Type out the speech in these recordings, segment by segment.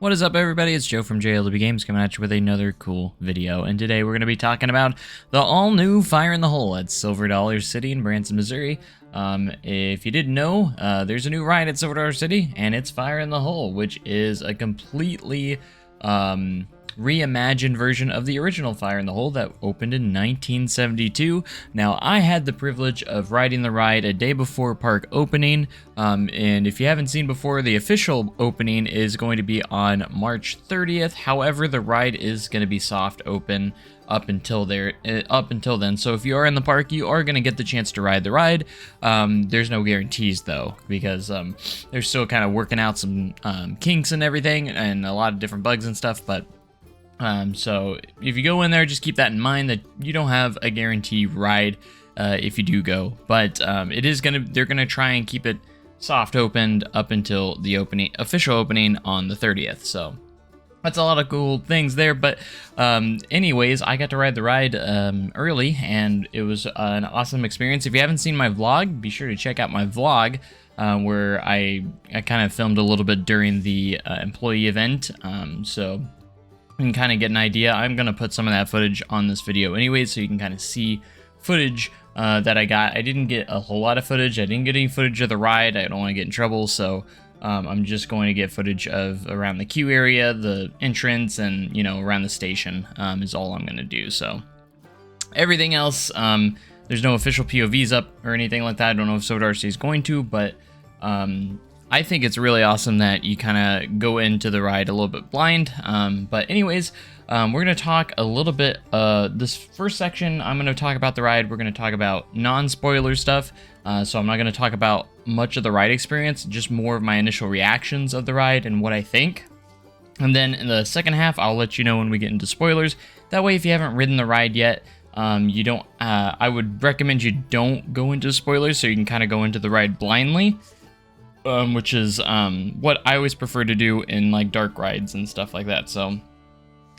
What is up, everybody? It's Joe from JLW Games coming at you with another cool video, and today we're going to be talking about the all-new Fire in the Hole at Silver Dollar City in Branson, Missouri. If you didn't know, there's a new ride at Silver Dollar City, and it's Fire in the Hole, which is a completely reimagined version of the original Fire in the Hole that opened in 1972. Now, I had the privilege of riding the ride a day before park opening, and if you haven't seen before, the official opening is going to be on March 30th. However, the ride is going to be soft open up until then. So if you are in the park, you are going to get the chance to ride the ride. There's no guarantees though, because they're still kind of working out some kinks and everything, and a lot of different bugs and stuff, but so if you go in there, just keep that in mind that you don't have a guarantee ride if you do go, but they're gonna try and keep it soft opened up until the official opening on the 30th. So that's a lot of cool things there. But anyways, I got to ride the ride early, and it was an awesome experience. If you haven't seen my vlog, be sure to check out my vlog where I kind of filmed a little bit during the employee event. So you can kind of get an idea. I'm going to put some of that footage on this video anyway, so you can kind of see footage that I got. I didn't get a whole lot of footage. I didn't get any footage of the ride. I don't want to get in trouble, so I'm just going to get footage of around the queue area, the entrance, and, you know, around the station is all I'm going to do. So everything else, there's no official POVs up or anything like that. I don't know if Soda RC is going to, but I think it's really awesome that you kind of go into the ride a little bit blind. But anyways, we're going to talk a little bit, this first section, I'm going to talk about the ride. We're going to talk about non-spoiler stuff. So I'm not going to talk about much of the ride experience, just more of my initial reactions of the ride and what I think. And then in the second half, I'll let you know when we get into spoilers. That way, if you haven't ridden the ride yet, I would recommend you don't go into spoilers, so you can kind of go into the ride blindly. Which is what I always prefer to do in like dark rides and stuff like that. So,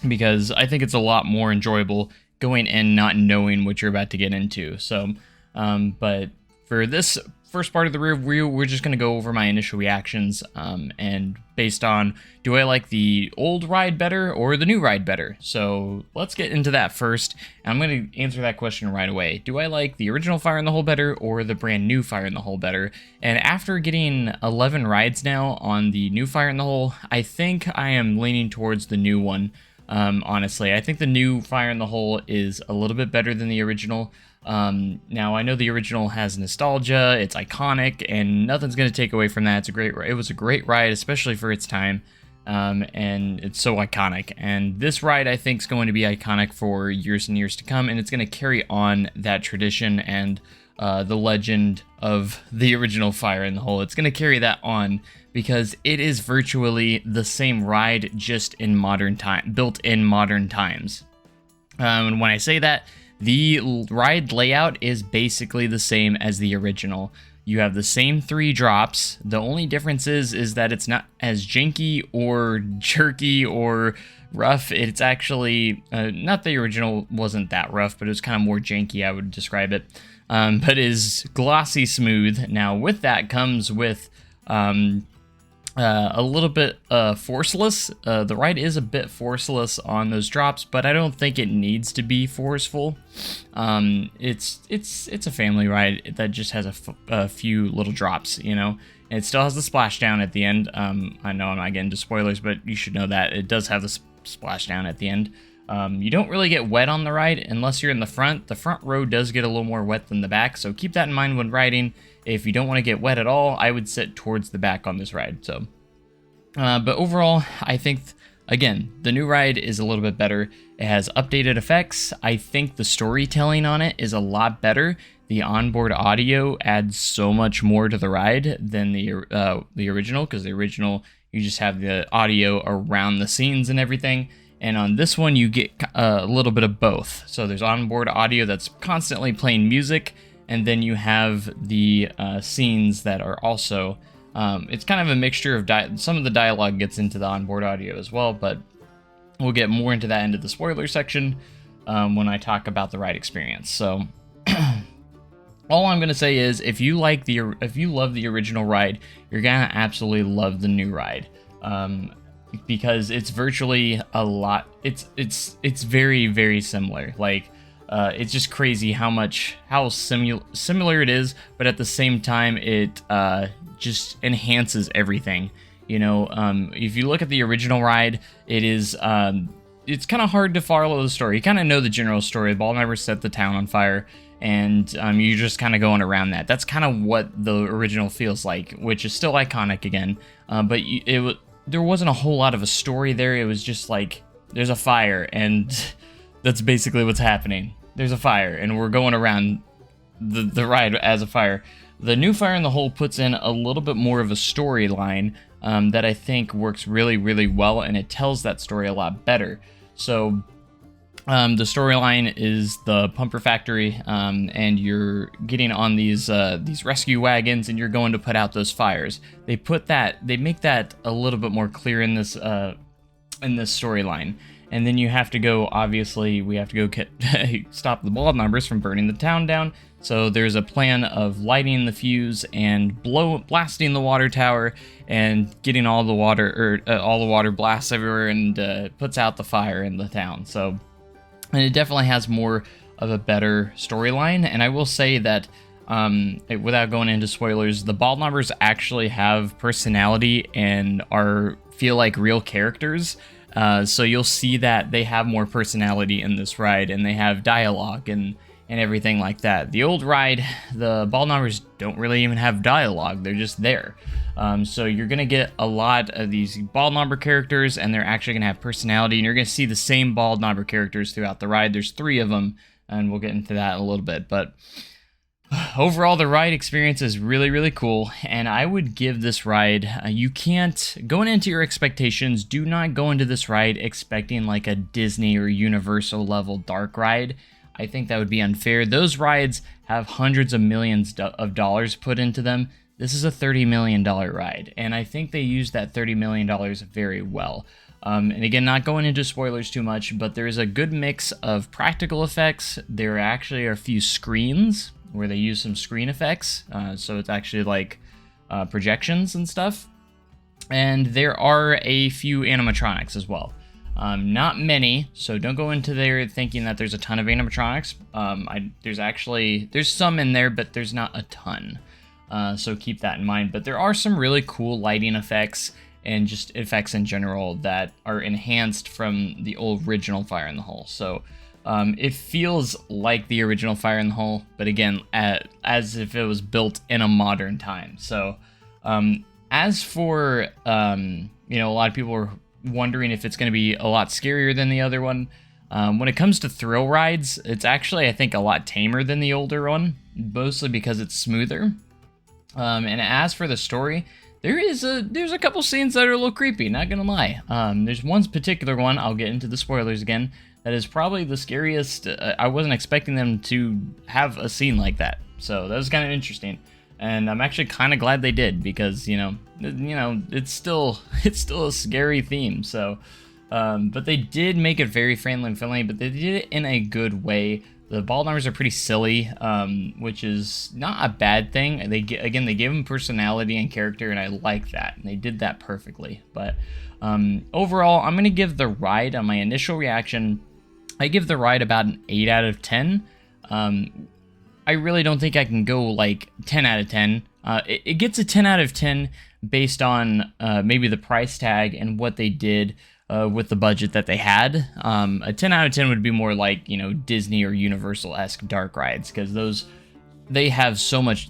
because I think it's a lot more enjoyable going in not knowing what you're about to get into. So, but for this first part of the review, we're just going to go over my initial reactions, and based on, do I like the old ride better or the new ride better? So let's get into that first. I'm going to answer that question right away. Do I like the original Fire in the Hole better or the brand new Fire in the Hole better? And after getting 11 rides now on the new Fire in the Hole, I think I am leaning towards the new one. Honestly, I think the new Fire in the Hole is a little bit better than the original. Now I know the original has nostalgia, it's iconic, and nothing's going to take away from that. It was a great ride, especially for its time, and it's so iconic. And this ride, I think, is going to be iconic for years and years to come, and it's going to carry on that tradition and the legend of the original Fire in the Hole. It's going to carry that on because it is virtually the same ride, just in built in modern times. And when I say that, the ride layout is basically the same as the original. You have the same 3 drops. The only difference is that it's not as janky or jerky or rough. It's actually, not the original wasn't that rough, but it was kind of more janky, I would describe it. But is glossy smooth. Now with that comes with a little bit forceless. The ride is a bit forceless on those drops, but I don't think it needs to be forceful. It's a family ride that just has a few little drops, you know. And it still has the splashdown at the end. I know I'm not getting into spoilers, but you should know that it does have the splashdown at the end. You don't really get wet on the ride unless you're in the front. The front row does get a little more wet than the back, so keep that in mind when riding. If you don't want to get wet at all, I would sit towards the back on this ride. So, but overall, I think, again, the new ride is a little bit better. It has updated effects. I think the storytelling on it is a lot better. The onboard audio adds so much more to the ride than the original, because the original, you just have the audio around the scenes and everything. And on this one, you get a little bit of both. So there's onboard audio that's constantly playing music, and then you have the scenes that are also, it's kind of a mixture of, some of the dialogue gets into the onboard audio as well, but we'll get more into that into the spoiler section when I talk about the ride experience. So all I'm going to say is, if you love the original ride, you're going to absolutely love the new ride. because it's virtually a lot. It's very, very similar. Like, it's just crazy how similar it is, but at the same time it just enhances everything. You know, if you look at the original ride, it is it's kind of hard to follow the story. You kind of know the general story. The ball never set the town on fire, and you're just kind of going around that. That's kind of what the original feels like, which is still iconic again. But there wasn't a whole lot of a story there. It was just like, there's a fire, and that's basically what's happening. There's a fire, and we're going around the ride as a fire. The new Fire in the Hole puts in a little bit more of a storyline that I think works really, really well, and it tells that story a lot better. So the storyline is the pumper factory, and you're getting on these rescue wagons, and you're going to put out those fires. They make that a little bit more clear in this storyline. And then you have to go, obviously, we have to go stop the ball numbers from burning the town down. So there's a plan of lighting the fuse and blasting the water tower and getting all the water blasts everywhere, and puts out the fire in the town. So, and it definitely has more of a better storyline. And I will say that, without going into spoilers, the ball numbers actually have personality and feel like real characters. So you'll see that they have more personality in this ride, and they have dialogue and everything like that. The old ride, the ball numbers don't really even have dialogue. They're just there. So you're going to get a lot of these ball number characters, and they're actually going to have personality, and you're going to see the same ball number characters throughout the ride. There's 3 of them, and we'll get into that in a little bit. But overall, the ride experience is really, really cool, and I would give this ride, you can't, going into your expectations, do not go into this ride expecting like a Disney or Universal level dark ride. I think that would be unfair. Those rides have hundreds of millions of dollars put into them. This is a $30 million ride, and I think they used that $30 million very well. And again, not going into spoilers too much, but there is a good mix of practical effects. There actually are a few screens where they use some screen effects, so it's actually like projections and stuff. And there are a few animatronics as well. Not many, so don't go into there thinking that there's a ton of animatronics. There's some in there, but there's not a ton. So keep that in mind. But there are some really cool lighting effects and just effects in general that are enhanced from the original Fire in the Hole. So it feels like the original Fire in the Hole, but again, as if it was built in a modern time. So as for, a lot of people are wondering if it's going to be a lot scarier than the other one. When it comes to thrill rides, it's actually, I think, a lot tamer than the older one, mostly because it's smoother. And as for the story, there's a couple scenes that are a little creepy, not gonna lie. There's one particular one, I'll get into the spoilers again, that is probably the scariest. I wasn't expecting them to have a scene like that, so that was kind of interesting. And I'm actually kind of glad they did, because it's still a scary theme. So, but they did make it very friendly, but they did it in a good way. The ball numbers are pretty silly, which is not a bad thing. They gave them personality and character, and I like that. And they did that perfectly. But overall, I'm gonna give the ride, on my initial reaction, I give the ride about an 8 out of 10. I really don't think I can go like 10 out of 10. It gets a 10 out of 10 based on maybe the price tag and what they did with the budget that they had. A 10 out of 10 would be more like, Disney or Universal-esque dark rides, because they have so much,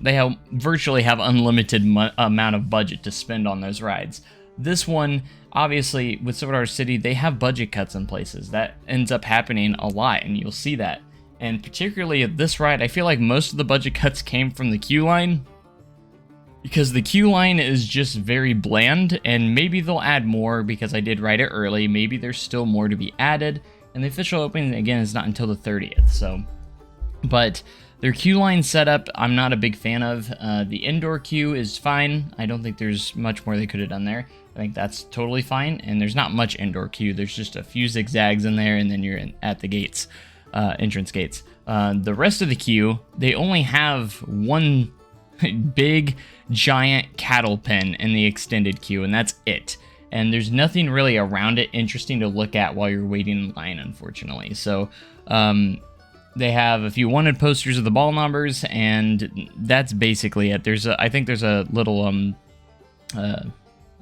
virtually have unlimited amount of budget to spend on those rides. This one, obviously, with Silver Dollar City, they have budget cuts in places. That ends up happening a lot, and you'll see that. And particularly at this ride, I feel like most of the budget cuts came from the queue line, because the queue line is just very bland, and maybe they'll add more because I did ride it early. Maybe there's still more to be added, and the official opening, again, is not until the 30th, so. But their queue line setup, I'm not a big fan of. The indoor queue is fine. I don't think there's much more they could have done there. I think that's totally fine, and there's not much indoor queue. There's just a few zigzags in there, and then you're at the gates. Entrance gates. The rest of the queue, they only have one big giant cattle pen in the extended queue, and that's it. and there's nothing really around it interesting to look at while you're waiting in line, unfortunately. So they have a few wanted posters of the ball numbers, and that's basically it. I think there's a little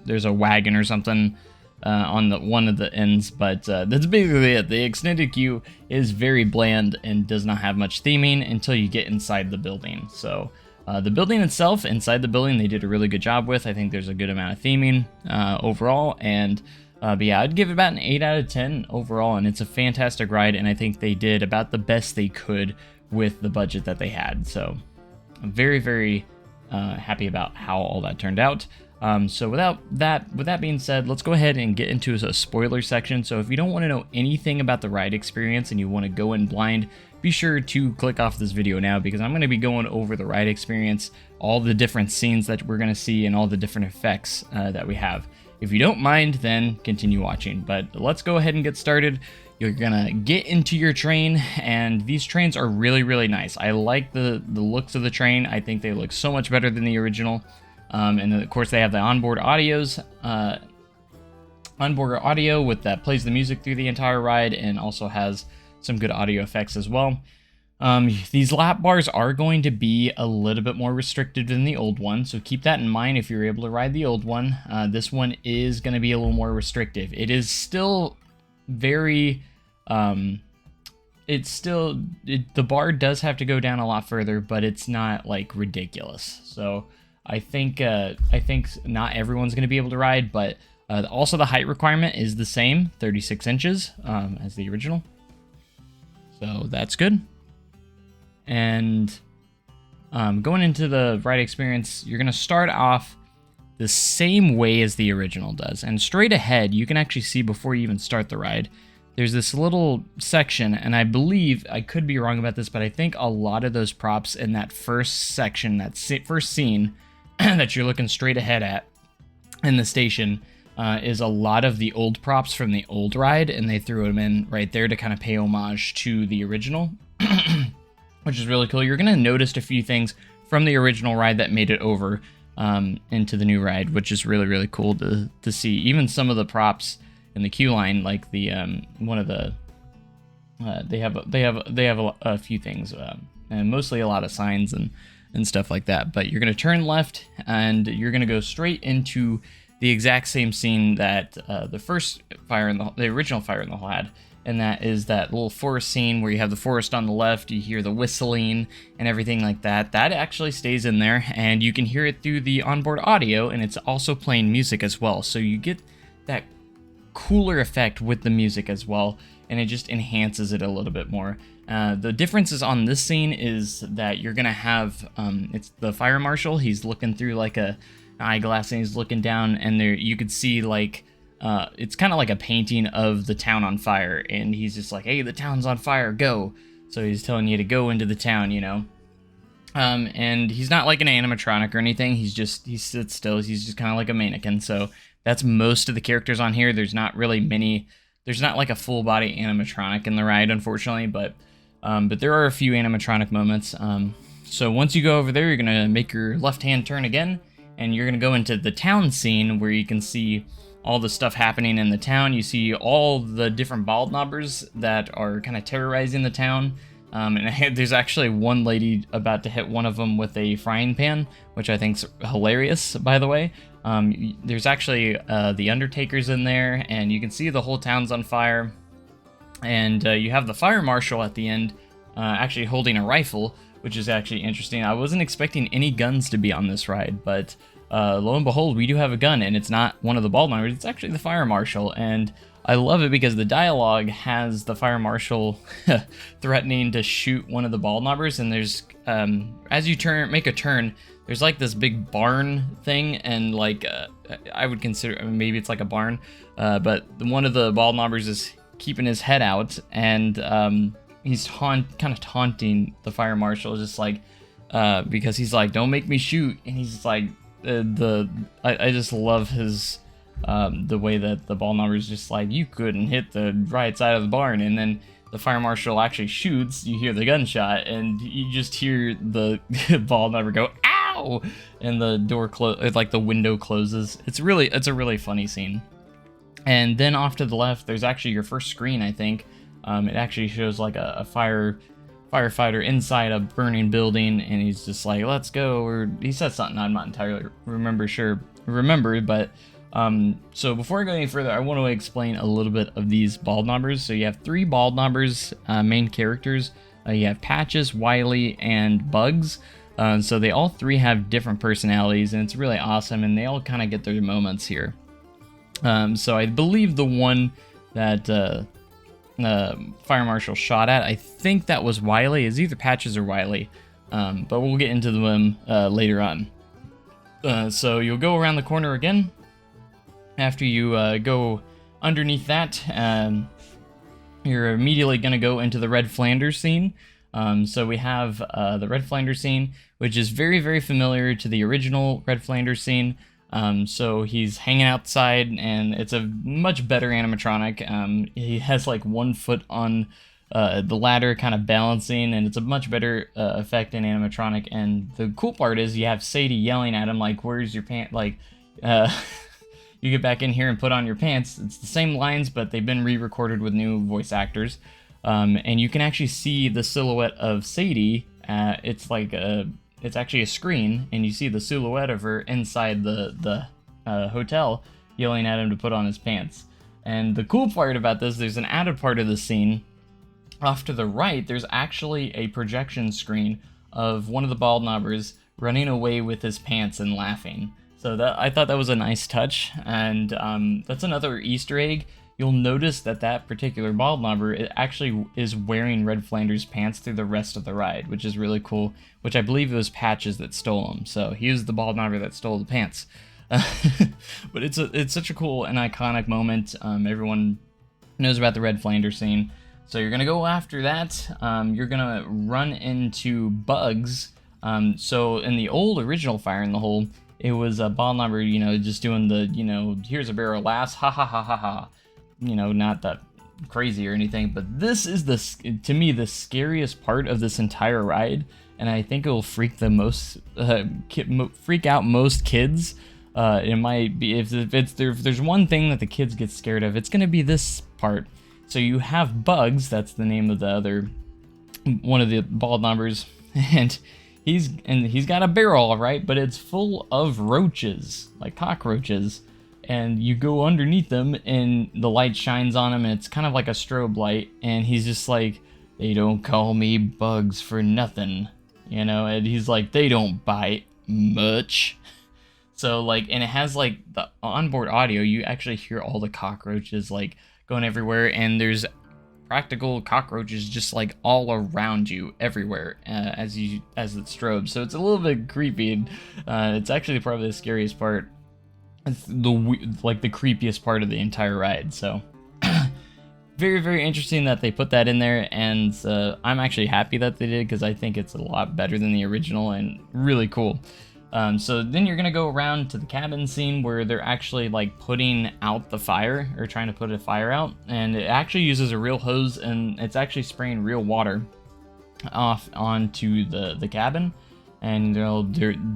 there's a wagon or something on one of the ends, but that's basically it. The extended queue is very bland and does not have much theming until you get inside the building. So the building itself, inside the building, they did a really good job with. I think there's a good amount of theming overall, and but yeah, I'd give it about an 8 out of 10 overall, and it's a fantastic ride, and I think they did about the best they could with the budget that they had. So I'm very, very happy about how all that turned out. So with that being said, let's go ahead and get into a spoiler section. So if you don't want to know anything about the ride experience and you want to go in blind, be sure to click off this video now, because I'm going to be going over the ride experience, all the different scenes that we're going to see, and all the different effects that we have. If you don't mind, then continue watching, but let's go ahead and get started. You're gonna get into your train, and these trains are really, really nice. I like the looks of the train. I think they look so much better than the original. And of course they have the onboard audio with that plays the music through the entire ride, and also has some good audio effects as well. These lap bars are going to be a little bit more restricted than the old one, so keep that in mind if you're able to ride the old one. This one is going to be a little more restrictive. It is still very, the bar does have to go down a lot further, but it's not like ridiculous. So I think not everyone's going to be able to ride, but also the height requirement is the same, 36 inches as the original. So that's good. And going into the ride experience, you're going to start off the same way as the original does. And straight ahead, you can actually see before you even start the ride, there's this little section, and I believe, I could be wrong about this, but I think a lot of those props in that first section, that first scene that you're looking straight ahead at in the station, is a lot of the old props from the old ride, and they threw them in right there to kind of pay homage to the original. Which is really cool. You're going to notice a few things from the original ride that made it over into the new ride, which is really, really cool to see. Even some of the props in the queue line, like the one of the they have a few things, and mostly a lot of signs and stuff like that. But you're going to turn left, and you're going to go straight into the exact same scene that the original Fire in the Hole had. And that is that little forest scene where you have the forest on the left, you hear the whistling and everything like that. That actually stays in there, and you can hear it through the onboard audio, and it's also playing music as well. So you get that cooler effect with the music as well, and it just enhances it a little bit more. The differences on this scene is that you're going to have, it's the fire marshal, he's looking through like an eyeglass, and he's looking down, and there you could see like, it's kind of like a painting of the town on fire, and he's just like, hey, the town's on fire, go. So he's telling you to go into the town, you know. And he's not like an animatronic or anything, he sits still, he's just kind of like a mannequin. So that's most of the characters on here. There's not really many, there's not like a full body animatronic in the ride, unfortunately, but there are a few animatronic moments. So once you go over there, you're going to make your left-hand turn again, and you're going to go into the town scene where you can see all the stuff happening in the town. You see all the different bald knobbers that are kind of terrorizing the town. And there's actually one lady about to hit one of them with a frying pan, which I think's hilarious, by the way. There's actually the Undertaker's in there, and you can see the whole town's on fire. And you have the fire marshal at the end actually holding a rifle, which is actually interesting. I wasn't expecting any guns to be on this ride, but lo and behold, we do have a gun, and it's not one of the bald knobbers, it's actually the fire marshal. And I love it because the dialogue has the fire marshal threatening to shoot one of the bald knobbers, and there's, as you make a turn, there's like this big barn thing, and like, I would consider, maybe it's like a barn, but one of the bald knobbers is keeping his head out, and he's kind of taunting the fire marshal, just like, because he's like, don't make me shoot, and he's just like, I just love his, the way that the ball number is just like, you couldn't hit the right side of the barn, and then the fire marshal actually shoots, you hear the gunshot, and you just hear the ball number go, ow, and the door like the window closes. It's a really funny scene. And then off to the left, there's actually your first screen, I think. It actually shows like a firefighter inside a burning building, and he's just like, "Let's go," or he says something I'm not entirely but so before I go any further, I want to explain a little bit of these bald knobbers. So you have 3 bald knobbers, main characters. You have Patches, Wily, and Bugs. So they all 3 have different personalities, and it's really awesome, and they all kind of get their moments here. So I believe the one that Fire Marshal shot at, I think that was Wily. It's either Patches or Wily, but we'll get into them later on. So you'll go around the corner again. After you go underneath that, you're immediately going to go into the Red Flanders scene. So we have the Red Flanders scene, which is very, very familiar to the original Red Flanders scene. So he's hanging outside, and it's a much better animatronic. He has like 1 foot on the ladder kind of balancing, and it's a much better effect in animatronic. And the cool part is you have Sadie yelling at him like, "Where's your pants?" Like, you get back in here and put on your pants. It's the same lines, but they've been re-recorded with new voice actors. And you can actually see the silhouette of Sadie. It's actually a screen, and you see the silhouette of her inside the hotel yelling at him to put on his pants. And the cool part about this, there's an added part of the scene. Off to the right, there's actually a projection screen of one of the bald knobbers running away with his pants and laughing. So I thought that was a nice touch, and that's another Easter egg. You'll notice that that particular bald knobber actually is wearing Red Flanders pants through the rest of the ride, which is really cool, which I believe it was Patches that stole them. So he was the bald knobber that stole the pants. But it's such a cool and iconic moment. Everyone knows about the Red Flanders scene. So you're going to go after that. You're going to run into Bugs. So in the old original Fire in the Hole, it was a bald knobber, just doing the, here's a barrel of laughs, ha ha ha ha ha. Not that crazy or anything, but this is to me the scariest part of this entire ride, and I think it will freak out most kids. It might be if there's one thing that the kids get scared of, it's gonna be this part. So you have Bugs, that's the name of one of the bald knobbers, and he's got a barrel, right? But it's full of roaches, like cockroaches. And you go underneath them, and the light shines on him, and it's kind of like a strobe light, and he's just like, "They don't call me Bugs for nothing," and he's like, "They don't bite much." So and it has like the onboard audio, you actually hear all the cockroaches like going everywhere, and there's practical cockroaches just like all around you everywhere as it strobes. So it's a little bit creepy, and it's actually probably the scariest part. It's the creepiest part of the entire ride. So very, very interesting that they put that in there, and I'm actually happy that they did, because I think it's a lot better than the original and really cool. So then you're gonna go around to the cabin scene where they're actually like putting out the fire, or trying to put a fire out, and it actually uses a real hose, and it's actually spraying real water off onto the cabin. And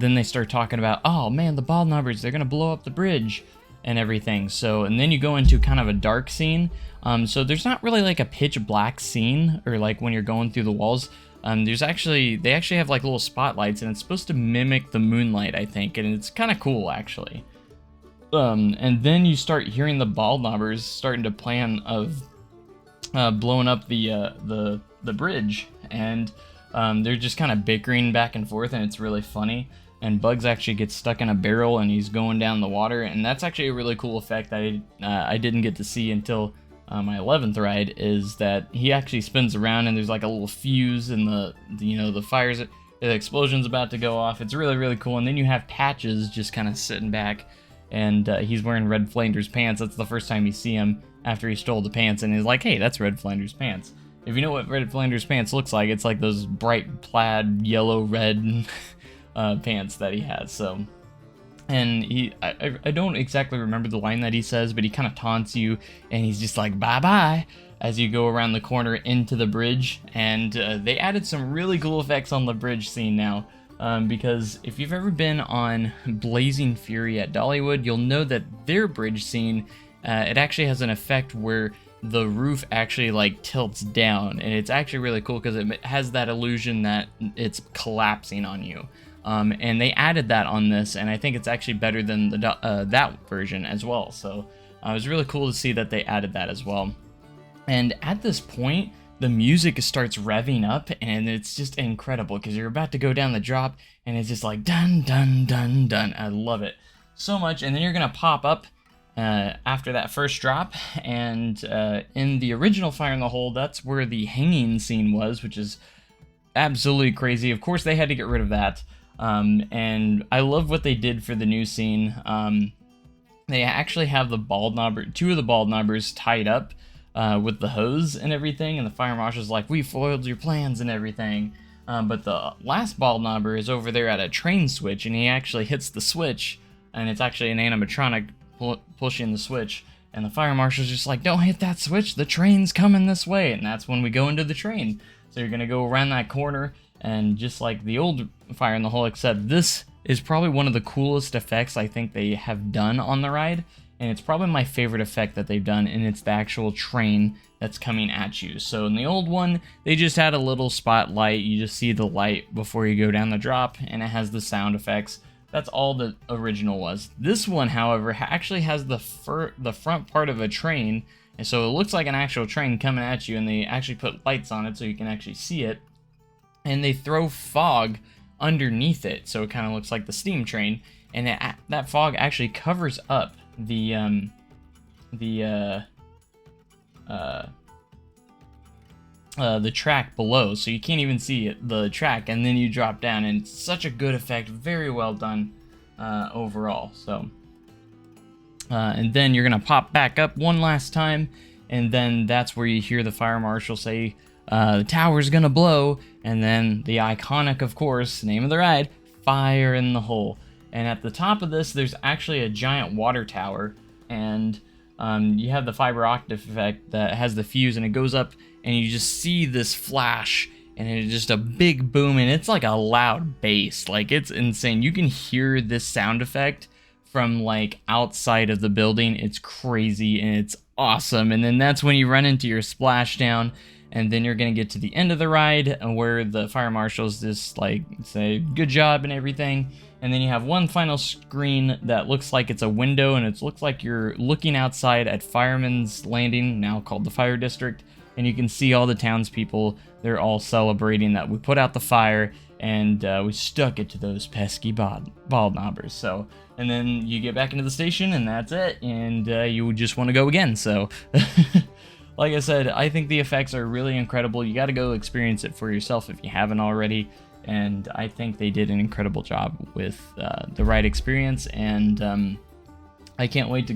then they start talking about, "Oh man, the bald knobbers, they're gonna blow up the bridge," and everything. So, and then you go into kind of a dark scene. So there's not really like a pitch black scene, or like when you're going through the walls. They actually have like little spotlights, and it's supposed to mimic the moonlight, I think, and it's kind of cool actually. And then you start hearing the bald knobbers starting to plan of blowing up the bridge, and they're just kind of bickering back and forth, and it's really funny. And Bugs actually gets stuck in a barrel, and he's going down the water, and that's actually a really cool effect that I didn't get to see until my 11th ride, is that he actually spins around, and there's like a little fuse, and the fires, the explosion's about to go off. It's really, really cool. And then you have Patches just kind of sitting back, and he's wearing Red Flanders pants. That's the first time you see him after he stole the pants, and he's like, "Hey, that's Red Flanders pants." If you know what Red Flanders pants looks like, it's like those bright plaid yellow-red pants that he has. So, and I don't exactly remember the line that he says, but he kind of taunts you, and he's just like, "Bye-bye," as you go around the corner into the bridge. And they added some really cool effects on the bridge scene now, because if you've ever been on Blazing Fury at Dollywood, you'll know that their bridge scene it actually has an effect where the roof actually like tilts down, and it's actually really cool because it has that illusion that it's collapsing on you. And they added that on this, and I think it's actually better than the that version as well. So it was really cool to see that they added that as well. And at this point, the music starts revving up, and it's just incredible because you're about to go down the drop, and it's just like dun dun dun dun. I love it so much. And then you're gonna pop up after that first drop, and in the original Fire in the Hole, that's where the hanging scene was, which is absolutely crazy. Of course, they had to get rid of that. And I love what they did for the new scene. They actually have the bald knobber, two of the bald knobbers tied up with the hose and everything, and the fire marshal's like, we foiled your plans and everything. But the last bald knobber is over there at a train switch, and he actually hits the switch, and it's actually an animatronic pushing the switch, and the fire marshal's just like, don't hit that switch, the train's coming this way. And that's when we go into the train. So you're gonna go around that corner, and just like the old Fire in the Hole, except this is probably one of the coolest effects I think they have done on the ride, and it's probably my favorite effect that they've done, and it's the actual train that's coming at you. So in the old one, they just had a little spotlight, you just see the light before you go down the drop, and it has the sound effects. That's all the original was. This one, however, actually has the front part of a train, and so it looks like an actual train coming at you, and they actually put lights on it so you can actually see it. And they throw fog underneath it, so it kind of looks like the steam train, and that fog actually covers up the track below, so you can't even see the track, and then you drop down, and it's such a good effect, very well done overall. So and then you're gonna pop back up one last time, and then that's where you hear the fire marshal say, the tower's gonna blow, and then the iconic, of course, name of the ride, Fire in the Hole. And at the top of this, there's actually a giant water tower, and you have the fiber optic effect that has the fuse, and it goes up, and you just see this flash, and it's just a big boom, and it's like a loud bass, like it's insane. You can hear this sound effect from like outside of the building. It's crazy, and it's awesome. And then that's when you run into your splashdown, and then you're gonna get to the end of the ride where the fire marshals just like say good job and everything, and then you have one final screen that looks like it's a window, and it looks like you're looking outside at Fireman's Landing, now called the Fire District, and you can see all the townspeople. They're all celebrating that we put out the fire, and we stuck it to those pesky bald knobbers. So, and then you get back into the station, and that's it, and you just want to go again. So like I said, I think the effects are really incredible. You got to go experience it for yourself if you haven't already, and I think they did an incredible job with the ride experience, and I can't wait to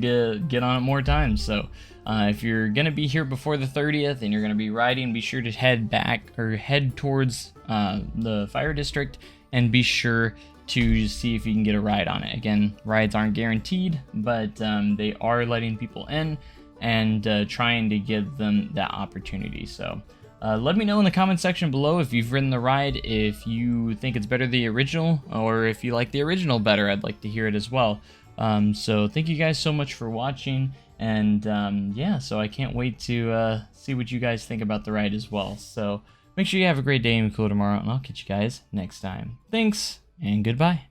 get on it more times. So if you're gonna be here before the 30th and you're gonna be riding, be sure to head towards the fire district, and be sure to see if you can get a ride on it. Again, rides aren't guaranteed, but they are letting people in and trying to give them that opportunity. So let me know in the comment section below if you've ridden the ride, if you think it's better than the original, or if you like the original better. I'd like to hear it as well. So thank you guys so much for watching, and yeah, so I can't wait to see what you guys think about the ride as well. So make sure you have a great day and be cool tomorrow, and I'll catch you guys next time. Thanks, and goodbye.